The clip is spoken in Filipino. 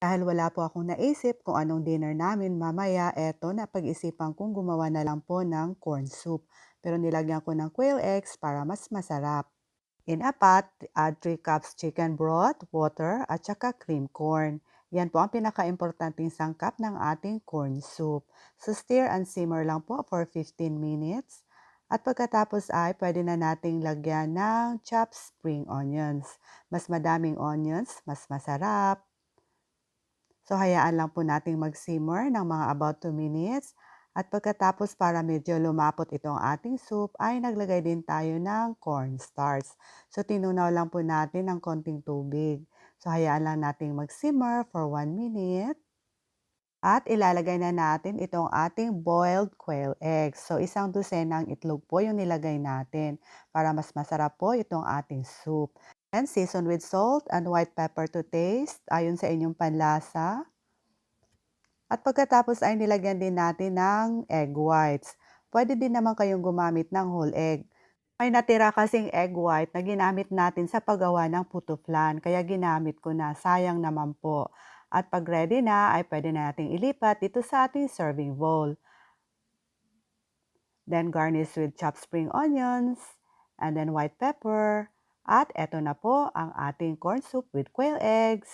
Dahil wala po akong naisip kung anong dinner namin mamaya, eto napag-isipan kong gumawa na lang po ng corn soup. Pero nilagyan ko ng quail eggs para mas masarap. In a pot, add 3 cups chicken broth, water, at saka cream corn. Yan po ang pinaka-importanting sangkap ng ating corn soup. So stir and simmer lang po for 15 minutes. At pagkatapos ay pwede na nating lagyan ng chopped spring onions. Mas madaming onions, mas masarap. So hayaan lang po nating mag-simmer ng mga about 2 minutes. At pagkatapos para medyo lumapot itong ating soup ay naglagay din tayo ng cornstarch. So tinunaw lang po natin ng konting tubig. So hayaan lang nating mag-simmer for 1 minute. At ilalagay na natin itong ating boiled quail eggs. So isang dosenang itlog po yung nilagay natin para mas masarap po itong ating soup. And season with salt and white pepper to taste ayon sa inyong panlasa. At pagkatapos ay nilagyan din natin ng egg whites. Pwede din naman kayong gumamit ng whole egg. May natira kasing egg white na ginamit natin sa paggawa ng puto flan, kaya ginamit ko na, sayang naman po. At pag ready na, ay pwede na nating ilipat dito sa ating serving bowl. Then garnish with chopped spring onions, and then white pepper. At eto na po ang ating corn soup with quail eggs.